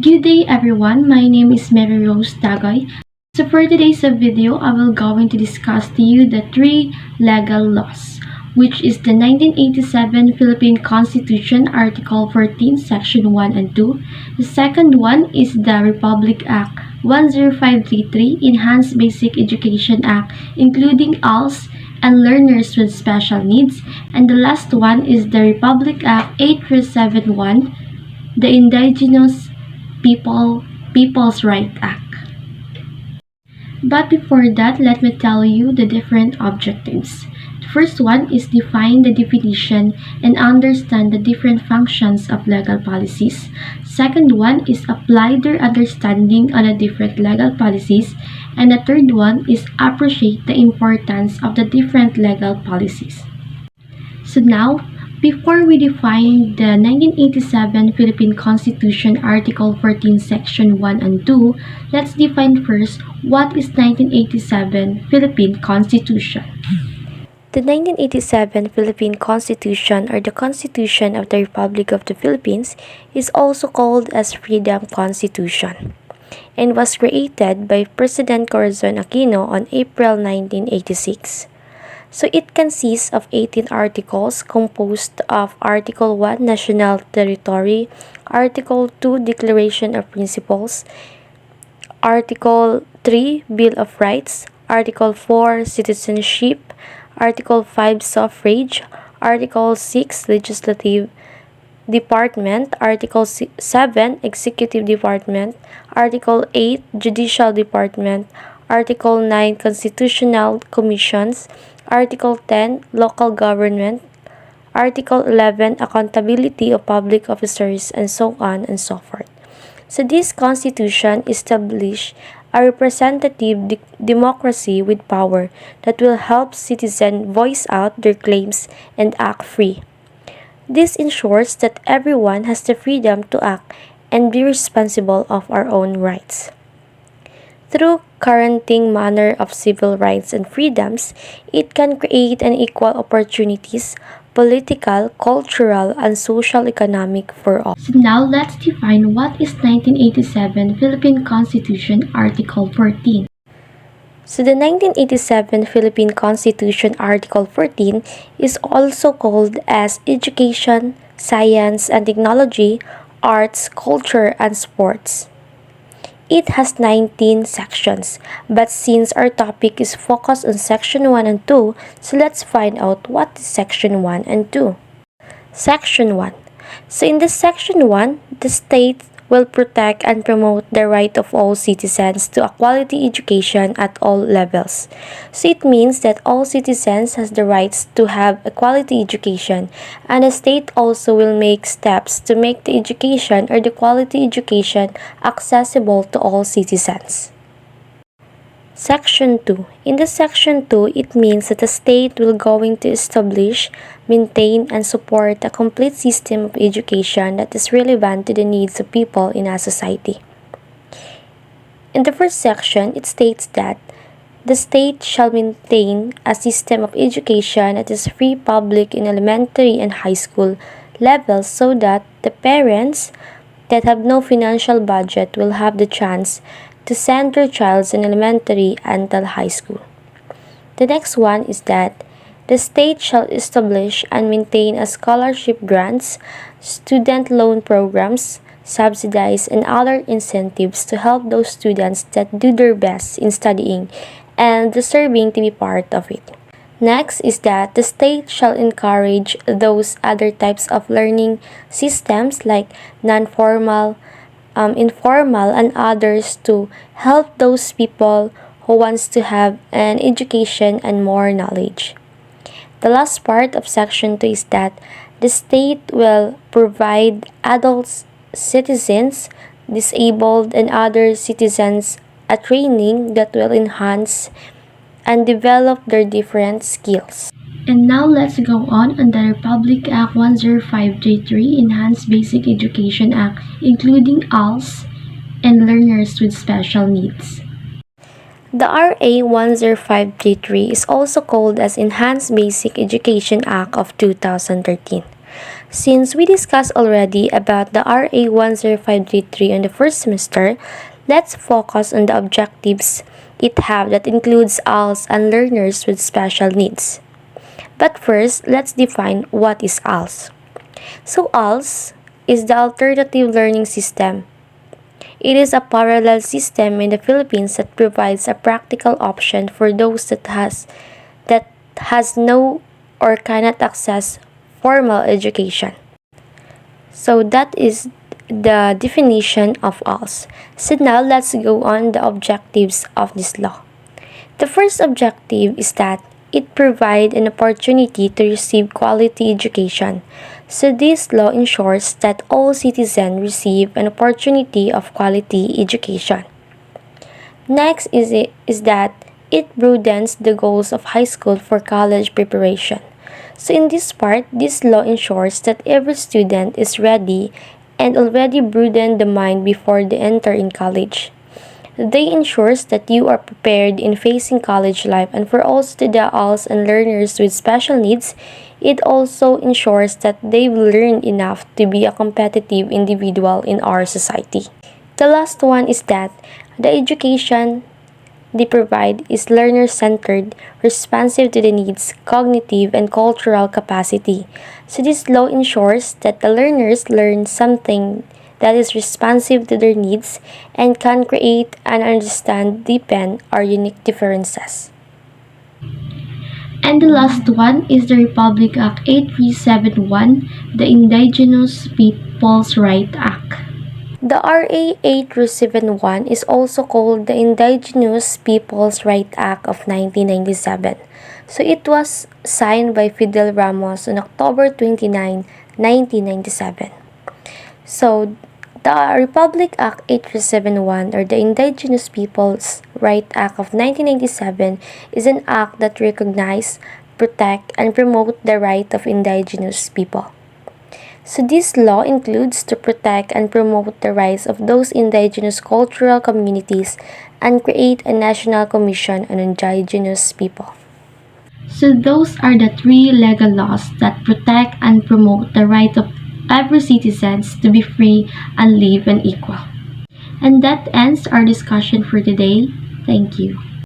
Good day everyone, my name is Mary Rose Tagoy. So for today's video, I will going to discuss to you the three legal laws, which is the 1987 Philippine Constitution, Article 14, Section 1 and 2. The second one is the Republic Act 10533, Enhanced Basic Education Act, including ALS and learners with special needs. And the last one is the Republic Act 8371, the Indigenous People's Right Act. But before that, let me tell you the different objectives. The first one is define the definition and understand the different functions of legal policies. Second one is apply their understanding on the different legal policies. And the third one is appreciate the importance of the different legal policies. So now, before we define the 1987 Philippine Constitution Article 14 Section 1 and 2, let's define first what is 1987 Philippine Constitution. The 1987 Philippine Constitution, or the Constitution of the Republic of the Philippines, is also called as Freedom Constitution and was created by President Corazon Aquino on April 1986. So it consists of 18 articles composed of Article 1, National Territory, Article 2, Declaration of Principles, Article 3, Bill of Rights, Article 4, Citizenship, Article 5, Suffrage, Article 6, Legislative Department, Article 7, Executive Department, Article 8, Judicial Department, Article 9, Constitutional Commissions, Article 10, Local Government, Article 11, Accountability of Public Officers, and so on and so forth. So this Constitution established a representative democracy with power that will help citizens voice out their claims and act free. This ensures that everyone has the freedom to act and be responsible of our own rights. Through guaranteeing manner of civil rights and freedoms, it can create an equal opportunities, political, cultural, and social economic for all. So now let's define what is 1987 Philippine Constitution Article 14. So the 1987 Philippine Constitution Article 14 is also called as Education, Science and Technology, Arts, Culture, and Sports. It has 19 sections, but since our topic is focused on Section 1 and 2, so let's find out what is Section 1 and 2. Section 1. So in this Section 1, the state will protect and promote the right of all citizens to a quality education at all levels. So it means that all citizens has the rights to have a quality education, and the state also will make steps to make the education or the quality education accessible to all citizens. Section 2. In the Section 2, it means that the state will going to establish, maintain, and support a complete system of education that is relevant to the needs of people in a society. In the first section, it states that the state shall maintain a system of education that is free public in elementary and high school levels so that the parents that have no financial budget will have the chance to send their child in elementary until high school. The next one is that the state shall establish and maintain a scholarship grants, student loan programs, subsidies, and other incentives to help those students that do their best in studying and deserving to be part of it. Next is that the state shall encourage those other types of learning systems like non-formal, informal, and others to help those people who wants to have an education and more knowledge. The last part of Section 2 is that the state will provide adults, citizens, disabled, and other citizens a training that will enhance and develop their different skills. And now let's go on the Republic Act 10533, Enhanced Basic Education Act, including ALS and learners with special needs. The RA 10533 is also called as Enhanced Basic Education Act of 2013. Since we discussed already about the RA 10533 on the first semester, let's focus on the objectives it have that includes ALS and learners with special needs. But first, let's define what is ALS. So ALS is the Alternative Learning System. It is a parallel system in the Philippines that provides a practical option for those that has no or cannot access formal education. So that is the definition of ALS. So now let's go on the objectives of this law. The first objective is that it provides an opportunity to receive quality education. So this law ensures that all citizens receive an opportunity of quality education. Next is that it broadens the goals of high school for college preparation. So in this part, this law ensures that every student is ready and already broadened the mind before they enter in college. They ensures that you are prepared in facing college life, and for all students and learners with special needs, it also ensures that they will learn enough to be a competitive individual in our society. The last one is that the education they provide is learner-centered, responsive to the needs, cognitive, and cultural capacity. So this law ensures that the learners learn something that is responsive to their needs and can create and understand deepen our unique differences. And the last one is the Republic Act 8371, the Indigenous Peoples' Right Act. The RA 8371 is also called the Indigenous Peoples' Right Act of 1997. So it was signed by Fidel Ramos on October 29, 1997. So the Republic Act 8371 or the Indigenous Peoples' Right Act of 1997 is an act that recognizes, protect, and promote the right of indigenous people. So this law includes to protect and promote the rights of those indigenous cultural communities and create a national commission on indigenous people. So those are the three legal laws that protect and promote the right of every citizen to be free and live and equal. And that ends our discussion for today. Thank you.